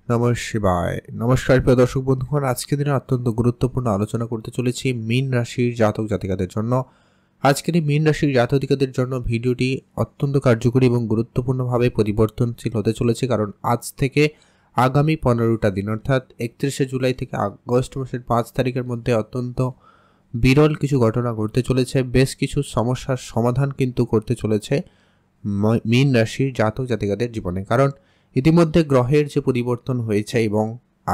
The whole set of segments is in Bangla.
নমঃ শিবায়। নমস্কার প্রিয় দর্শক বন্ধুগণ, আজকের দিনে অত্যন্ত গুরুত্বপূর্ণ আলোচনা করতে চলেছি মীন রাশির জাতক জাতিকাদের জন্য। আজকের এই মীন রাশির জাতক জাতিকাদের জন্য ভিডিওটি অত্যন্ত কার্যকরী এবং গুরুত্বপূর্ণভাবে পরিবর্তনশীল হতে চলেছে, কারণ আজ থেকে আগামী 15টা দিন অর্থাৎ 31শে জুলাই থেকে আগস্ট মাসের 5 তারিখের মধ্যে অত্যন্ত বিরল কিছু ঘটনা ঘটতে চলেছে। বেশ কিছু সমস্যার সমাধান কিন্তু করতে চলেছে মীন রাশির জাতক জাতিকাদের জীবনে, কারণ ইতিমধ্যে গ্রহের যে পরিবর্তন হয়েছে এবং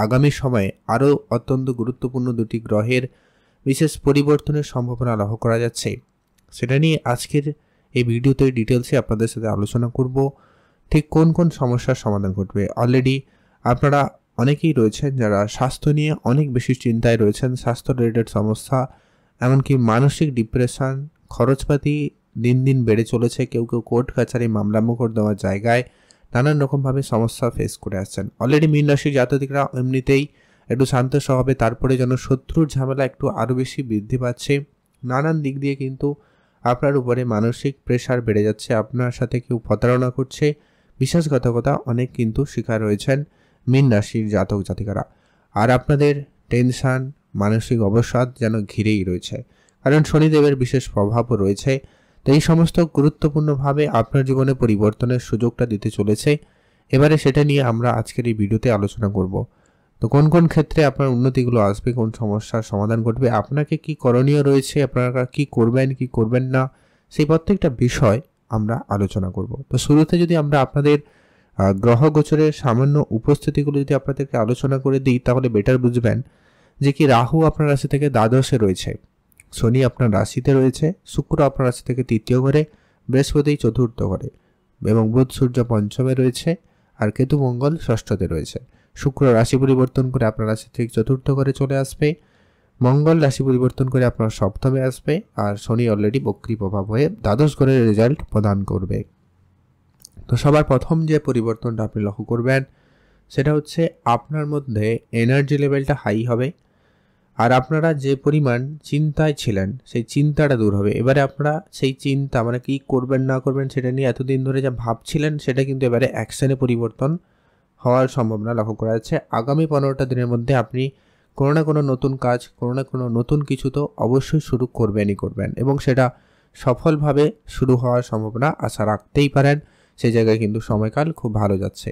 আগামী সময়ে আরও অত্যন্ত গুরুত্বপূর্ণ দুটি গ্রহের বিশেষ পরিবর্তনের সম্ভাবনা লক্ষ্য করা যাচ্ছে। সেটা নিয়ে আজকের এই ভিডিওতে ডিটেলসে আপনাদের সাথে আলোচনা করব। ঠিক কোন কোন সমস্যার সমাধান ঘটবে। অলরেডি আপনারা অনেকেই রয়েছেন যারা স্বাস্থ্য নিয়ে অনেক বেশি চিন্তায় রয়েছেন, স্বাস্থ্য রিলেটেড সমস্যা, এমনকি মানসিক ডিপ্রেশন, খরচপাতি দিন দিন বেড়ে চলেছে। কেউ কেউ কোর্ট কাছারি মামলা মোকদ্দমার জায়গায় নানান রকমভাবে সমস্যা ফেস করে আসছেন। অলরেডি মীন রাশির জাতকরা এমনিতেই একটু শান্ত স্বভাবে, তারপরে যেন শত্রুর ঝামেলা একটু আরও বেশি বৃদ্ধি পাচ্ছে। নানান দিক দিয়ে কিন্তু আপনার উপরে মানসিক প্রেশার বেড়ে যাচ্ছে, আপনার সাথে কেউ প্রতারণা করছে, বিশ্বাসঘাতকতা অনেক কিন্তু শিকার হয়েছেন মীন রাশির জাতক জাতিকারা। আর আপনাদের টেনশন, মানসিক অবসাদ যেন ঘিরেই রয়েছে, কারণ শনিদেবের বিশেষ প্রভাবও রয়েছে। তো এই সমস্ত গুরুত্বপূর্ণভাবে আপনার জীবনে পরিবর্তনের সুযোগটা দিতে চলেছে। এবারে সেটা নিয়ে আমরা আজকের এই ভিডিওতে আলোচনা করব। তো কোন কোন ক্ষেত্রে আপনার উন্নতিগুলো আসবে, কোন সমস্যার সমাধান ঘটবে, আপনাকে কি করণীয় রয়েছে, আপনারা কি করবেন কি করবেন না, সেই প্রত্যেকটা বিষয় আমরা আলোচনা করব। তো শুরুতে যদি আমরা আপনাদের গ্রহ গোচরের সামান্য উপস্থিতিগুলো যদি আপনাদেরকে আলোচনা করে দিই, তাহলে বেটার বুঝবেন যে কি রাহু আপনার রাশি থেকে দ্বাদশে রয়েছে, শনি আপনার রাশিতে রয়েছে, শুক্র আপনার রাশি থেকে তৃতীয় ঘরে, বৃহস্পতি চতুর্থ ঘরে এবং বুধ সূর্য পঞ্চমে রয়েছে, আর কেতু মঙ্গল ষষ্ঠতে রয়েছে। শুক্র রাশি পরিবর্তন করে আপনার রাশি থেকে চতুর্থ ঘরে চলে আসবে, মঙ্গল রাশি পরিবর্তন করে আপনার সপ্তমে আসবে, আর শনি অলরেডি বক্রী প্রভাব হয়ে দ্বাদশ ঘরের রেজাল্ট প্রদান করবে। তো সবার প্রথম যে পরিবর্তনটা আপনি লক্ষ্য করবেন সেটা হচ্ছে আপনার মধ্যে এনার্জি লেভেলটা হাই হবে, আর আপনারা যে পরিমাণ চিন্তায় ছিলেন সেই চিন্তাটা দূর হবে। এবারে আপনারা সেই চিন্তা মানে কি করবেন না করবেন সেটা নিয়ে এতদিন ধরে যা ভাবছিলেন সেটা কিন্তু এবারে অ্যাকশনে পরিবর্তন হওয়ার সম্ভাবনা লক্ষ্য করা যাচ্ছে। আগামী 15টা দিনের মধ্যে আপনি কোনো না কোনো নতুন কাজ, কোনো না কোনো নতুন কিছু তো অবশ্যই শুরু করবেনই করবেন, এবং সেটা সফলভাবে শুরু হওয়ার সম্ভাবনা আশা রাখতেই পারেন। সেই জায়গায় কিন্তু সময়কাল খুব ভালো যাচ্ছে।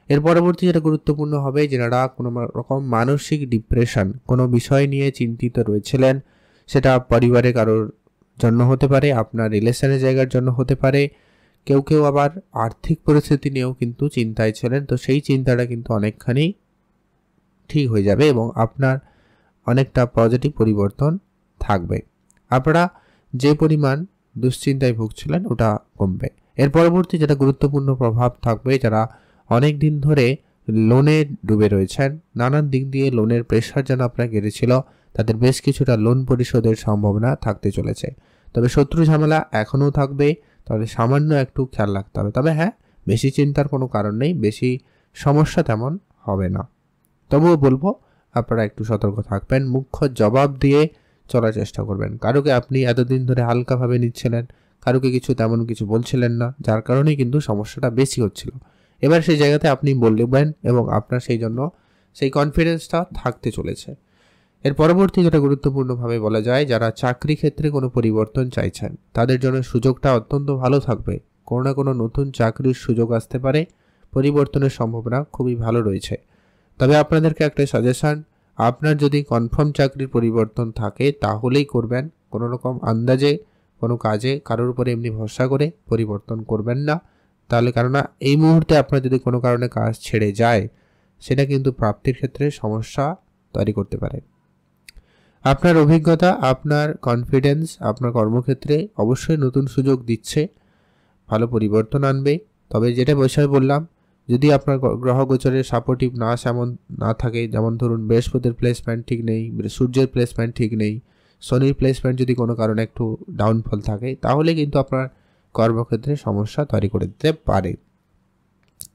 এর পরবর্তী যেটা গুরুত্বপূর্ণ হবে, যারা কোনো রকম মানসিক ডিপ্রেশন, কোনো বিষয় নিয়ে চিন্তিত রয়েছিলেন, সেটা পরিবারে কারোর জন্য হতে পারে, আপনার রিলেশনের জায়গার জন্য হতে পারে, কেউ কেউ আবার আর্থিক পরিস্থিতি নিয়েও কিন্তু চিন্তায় ছিলেন। তো সেই চিন্তাটা কিন্তু অনেকখানি ঠিক হয়ে যাবে এবং আপনার অনেকটা পজিটিভ পরিবর্তন থাকবে। আপনারা যে পরিমাণ দুশ্চিন্তায় ভুগছিলেন ওটা কমবে। এর পরবর্তী যেটা গুরুত্বপূর্ণ প্রভাব থাকবে, যারা অনেক দিন ধরে লোনে ডুবে রয়েছেন, নানান দিক দিয়ে লোনের প্রেশার যেন আপনার গেড়েছিল, তাদের বেশ কিছুটা লোন পরিশোধের সম্ভাবনা থাকতে চলেছে। তবে শত্রু ঝামেলা এখনও থাকবে, তবে সামান্য একটু খেয়াল রাখতে হবে। তবে হ্যাঁ, বেশি চিন্তার কোনো কারণ নেই, বেশি সমস্যা তেমন হবে না। তবুও বলবো আপনারা একটু সতর্ক থাকবেন, মুখ্য জবাব দিয়ে চলার চেষ্টা করবেন। কারোকে আপনি এতদিন ধরে হালকাভাবে নিচ্ছিলেন, কারোকে কিছু তেমন কিছু বলছিলেন না, যার কারণেই কিন্তু সমস্যাটা বেশি হচ্ছিল। এবার সেই জায়গাতে আপনি বলবেন এবং আপনার সেই জন্য সেই কনফিডেন্সটা থাকতে চলেছে। এর পরবর্তী যেটা গুরুত্বপূর্ণভাবে বলা যায়, যারা চাকরি ক্ষেত্রে কোনো পরিবর্তন চাইছেন তাদের জন্য সুযোগটা অত্যন্ত ভালো থাকবে। কোনো না কোনো নতুন চাকরির সুযোগ আসতে পারে, পরিবর্তনের সম্ভাবনা খুবই ভালো রয়েছে। তবে আপনাদেরকে একটা সাজেশন, আপনার যদি কনফার্ম চাকরির পরিবর্তন থাকে তাহলেই করবেন। কোনো রকম আন্দাজে কোনো কাজে কারোর উপরে এমনি ভরসা করে পরিবর্তন করবেন না, তাহলে কেননা এই মুহূর্তে আপনার যদি কোনো কারণে কাজ ছেড়ে যায় সেটা কিন্তু প্রাপ্তির ক্ষেত্রে সমস্যা তৈরি করতে পারে। আপনার অভিজ্ঞতা, আপনার কনফিডেন্স আপনার কর্মক্ষেত্রে অবশ্যই নতুন সুযোগ দিচ্ছে, ভালো পরিবর্তন আনবে। তবে যেটা বিষয় বললাম, যদি আপনার গ্রহ গোচরের সাপোর্টিভ সেমন না থাকে, যেমন ধরুন বৃহস্পতির প্লেসমেন্ট ঠিক নেই, সূর্যের প্লেসমেন্ট ঠিক নেই, শনির প্লেসমেন্ট যদি কোনো কারণে একটু ডাউনফল থাকে, তাহলে কিন্তু আপনার কর্মক্ষেত্রে সমস্যা তৈরি করে দিতে পারে।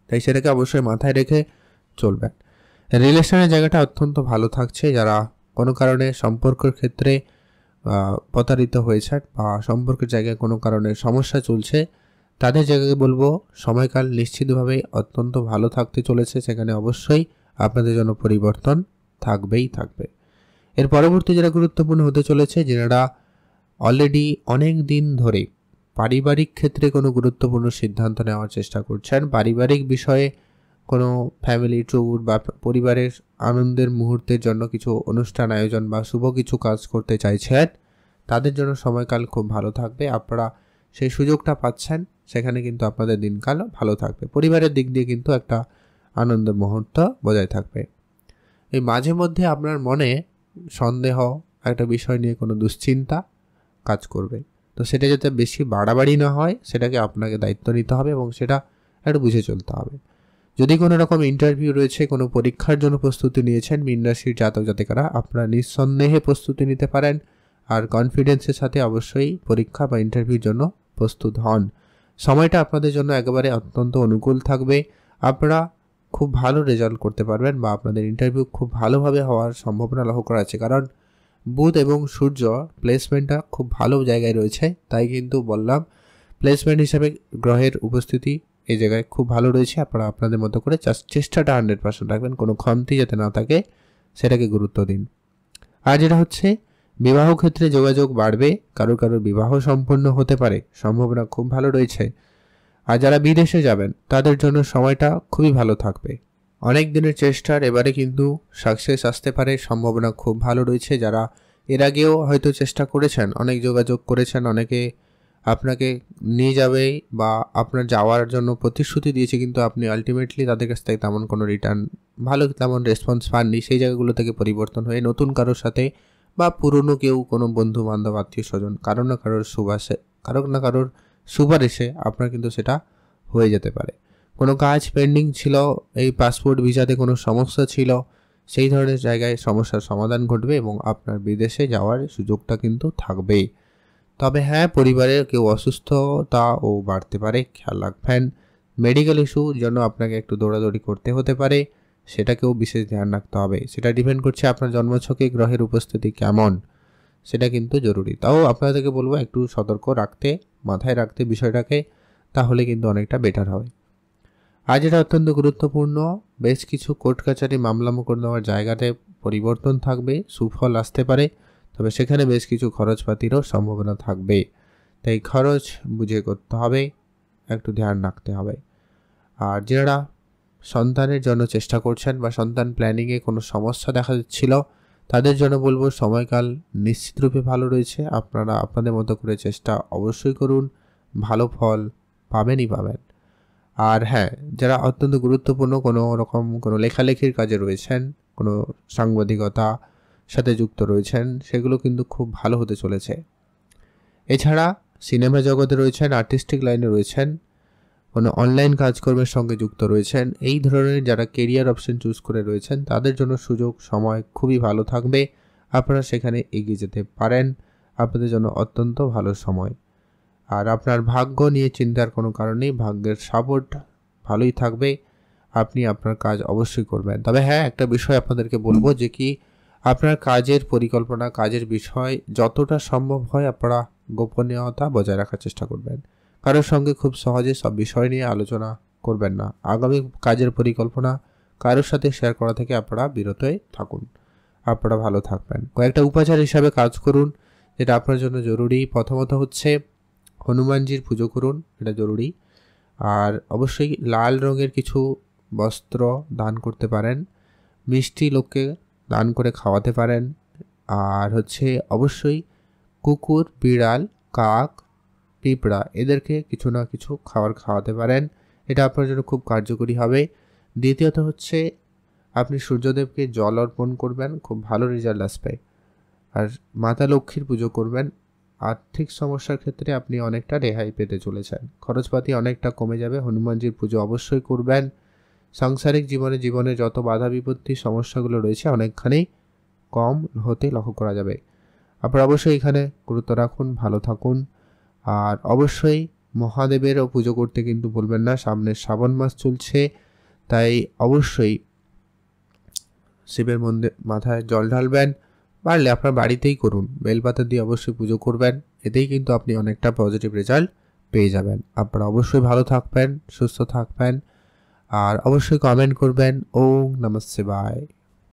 তাই সেটাকে অবশ্যই মাথায় রেখে চলবেন। রিলেশনের জায়গাটা অত্যন্ত ভালো থাকছে। যারা কোনো কারণে সম্পর্কের ক্ষেত্রে প্রতারিত হয়েছে বা সম্পর্কের জায়গায় কোনো কারণে সমস্যা চলছে, তাদের জায়গায় বলবো সময়কাল নিশ্চিতভাবে অত্যন্ত ভালো থাকতে চলেছে। সেখানে অবশ্যই আপনাদের জন্য পরিবর্তন থাকবেই থাকবে। এর পরবর্তী যেটা গুরুত্বপূর্ণ হতে চলেছে, যারা অলরেডি অনেক দিন ধরে পারিবারিক ক্ষেত্রে কোনো গুরুত্বপূর্ণ সিদ্ধান্ত নেওয়ার চেষ্টা করছেন, পারিবারিক বিষয়ে কোনো ফ্যামিলি ট্যুর বা পরিবারের আনন্দের মুহূর্তের জন্য কিছু অনুষ্ঠান আয়োজন বা শুভ কিছু কাজ করতে চাইছেন, তাদের জন্য সময়কাল খুব ভালো থাকবে। আপনারা সেই সুযোগটা পাচ্ছেন, সেখানে কিন্তু আপনাদের দিনকাল ভালো থাকবে। পরিবারের দিক দিয়ে কিন্তু একটা আনন্দের মুহূর্ত বজায় থাকবে। এই মাঝে মধ্যে আপনার মনে সন্দেহ, একটা বিষয় নিয়ে কোনো দুশ্চিন্তা কাজ করবে, তো সেটা যাতে বেশি বাড়াবাড়ি না হয় সেটাকে আপনাকে দায়িত্ব নিতে হবে এবং সেটা একটু বুঝে চলতে হবে। যদি কোনো রকম ইন্টারভিউ রয়েছে, কোনো পরীক্ষার জন্য প্রস্তুতি নিয়েছেন, মীন রাশির জাতক জাতিকারা আপনারা নিঃসন্দেহে প্রস্তুতি নিতে পারেন। আর কনফিডেন্সের সাথে অবশ্যই পরীক্ষা বা ইন্টারভিউর জন্য প্রস্তুত হন। সময়টা আপনাদের জন্য একেবারে অত্যন্ত অনুকূল থাকবে। আপনারা খুব ভালো রেজাল্ট করতে পারবেন বা আপনাদের ইন্টারভিউ খুব ভালোভাবে হওয়ার সম্ভাবনা লক্ষ্য করা আছে, কারণ বুধ এবং সূর্য প্লেসমেন্টটা খুব ভালো জায়গায় রয়েছে। তাই কিন্তু বললাম, প্লেসমেন্ট হিসাবে গ্রহের উপস্থিতি এই জায়গায় খুব ভালো রয়েছে। আপনারা আপনাদের মতো করে চেষ্টাটা 100% রাখবেন, কোনো খামতি যাতে না থাকে সেটাকে গুরুত্ব দিন। আর যেটা হচ্ছে, বিবাহ ক্ষেত্রে যোগাযোগ বাড়বে, কারোর বিবাহ সম্পন্ন হতে পারে, সম্ভাবনা খুব ভালো রয়েছে। আর যারা বিদেশে যাবেন তাদের জন্য সময়টা খুবই ভালো থাকবে। অনেক দিনের চেষ্টার এবারে কিন্তু সাকসেস আসতে পারে, সম্ভাবনা খুব ভালো রয়েছে। যারা এর আগেও হয়তো চেষ্টা করেছেন, অনেক যোগাযোগ করেছেন, অনেকে আপনাকে নিয়ে যাবে বা আপনার যাওয়ার জন্য প্রতিশ্রুতি দিয়েছে, কিন্তু আপনি আলটিমেটলি তাদের কাছ থেকে তেমন কোনো রিটার্ন ভালো তেমন রেসপন্স পাননি, সেই জায়গাগুলো থেকে পরিবর্তন হয়ে নতুন কারোর সাথে বা পুরনো কেউ, কোনো বন্ধু বান্ধব আত্মীয় স্বজন, কারোর না কারোর সুপারিশে আপনার কিন্তু সেটা হয়ে যেতে পারে। কোনো কাজ পেন্ডিং ছিল, এই পাসপোর্ট ভিসাতে কোনো সমস্যা ছিল, সেই ধরনের জায়গায় সমস্যার সমাধান ঘটবে এবং আপনার বিদেশে যাওয়ার সুযোগটা কিন্তু থাকবেই। তবে হ্যাঁ, পরিবারের কেউ অসুস্থতাও বাড়তে পারে, খেয়াল রাখবেন। মেডিকেল ইস্যুর জন্য আপনাকে একটু দৌড়াদৌড়ি করতে হতে পারে, সেটাকেও বিশেষ ধ্যান রাখতে হবে। সেটা ডিপেন্ড করছে আপনার জন্মছকে গ্রহের উপস্থিতি কেমন, সেটা কিন্তু জরুরি। তাও আপনাদেরকে বলবো একটু সতর্ক রাখতে, মাথায় রাখতে বিষয়টাকে, তাহলে কিন্তু অনেকটা বেটার হবে। আজ এটা অত্যন্ত গুরুত্বপূর্ণ, বেশ কিছু কোর্ট কাছারি মামলা মোকদ্দমার জায়গাতে পরিবর্তন থাকবে, সুফল আসতে পারে, তবে সেখানে বেশ কিছু খরচপাতিরও সম্ভাবনা থাকবে। তাই খরচ বুঝে করতে হবে, একটু ধ্যান রাখতে হবে। আর যারা সন্তানের জন্য চেষ্টা করছেন বা সন্তান প্ল্যানিংয়ে কোনো সমস্যা দেখা যাচ্ছিল, তাদের জন্য বলবো সময়কাল নিশ্চিতরূপে ভালো রয়েছে। আপনারা আপনাদের মতো করে চেষ্টা অবশ্যই করুন, ভালো ফল পাবেনই পাবেন। আর হ্যাঁ, যারা অত্যন্ত গুরুত্বপূর্ণ কোনো লেখালেখির কাজে রয়েছেন, কোনো সাংবাদিকতা সাথে যুক্ত রয়েছেন, সেগুলো কিন্তু খুব ভালো হতে চলেছে। এছাড়া সিনেমা জগতে রয়েছেন, আর্টিস্টিক লাইনে রয়েছেন, কোনো অনলাইন কাজকর্মের সঙ্গে যুক্ত রয়েছেন, এই ধরনের যারা কেরিয়ার অপশন চুজ করে রয়েছেন, তাদের জন্য সুযোগ সময় খুবই ভালো থাকবে। আপনারা সেখানে এগিয়ে যেতে পারেন, আপনাদের জন্য অত্যন্ত ভালো সময়। আর আপনার ভাগ্য নিয়ে চিন্তার কোনো কারণ নেই, ভাগ্যের সাপোর্ট ভালোই থাকবে, আপনি আপনার কাজ অবশ্যই করবেন। তবে হ্যাঁ, একটা বিষয় আপনাদেরকে বলবো যে কি, আপনার কাজের পরিকল্পনা, কাজের বিষয় যতটা সম্ভব হয় আপনারা গোপনীয়তা বজায় রাখার চেষ্টা করবেন। কারোর সঙ্গে খুব সহজে সব বিষয় নিয়ে আলোচনা করবেন না। আগামী কাজের পরিকল্পনা কারোর সাথে শেয়ার করা থেকে আপনারা বিরতই থাকুন, আপনারা ভালো থাকবেন। কয়েকটা উপাচার হিসাবে কাজ করুন, যেটা আপনার জন্য জরুরি। প্রথমত হচ্ছে হনুমানজির পুজো করুন, এটা জরুরি। আর অবশ্যই লাল রঙের কিছু বস্ত্র দান করতে পারেন, মিষ্টি লোককে দান করে খাওয়াতে পারেন। আর হচ্ছে অবশ্যই কুকুর, বিড়াল, কাক, পিঁপড়া এদেরকে কিছু না কিছু খাওয়াতে পারেন, এটা আপনার জন্য খুব কার্যকরী হবে। দ্বিতীয়ত হচ্ছে আপনি সূর্যদেবকে জল অর্পণ করবেন, খুব ভালো রেজাল্ট আসবে। আর মাতা লক্ষ্মীর পুজো করবেন, আর্থিক সমস্যার ক্ষেত্রে আপনি অনেকটা রেহাই পেতে চলেছেন, খরচপাতি অনেকটা কমে যাবে। হনুমানজির পুজো অবশ্যই করবেন। সাংসারিক জীবনে যত বাধা বিপত্তি সমস্যাগুলো রয়েছে অনেকখানি কম হতে লক্ষ্য করা যাবে। আপনারা অবশ্যই এখানে গুরুত্ব রাখুন, ভালো থাকুন। আর অবশ্যই মহাদেবেরও পুজো করতে কিন্তু ভুলবেন না, সামনে শ্রাবণ মাস চলছে, তাই অবশ্যই শিবের মন্দির মাথায় জল ঢালবেন, পারলে আপনার বাড়িতেই করুন, বেলপাতা দিয়ে অবশ্যই পুজো করবেন, এতেই কিন্তু আপনি অনেকটা পজিটিভ রেজাল্ট পেয়ে যাবেন। আপনারা অবশ্যই ভালো থাকবেন, সুস্থ থাকবেন। আর অবশ্যই কমেন্ট করবেন। ওম নমঃ শিবায়।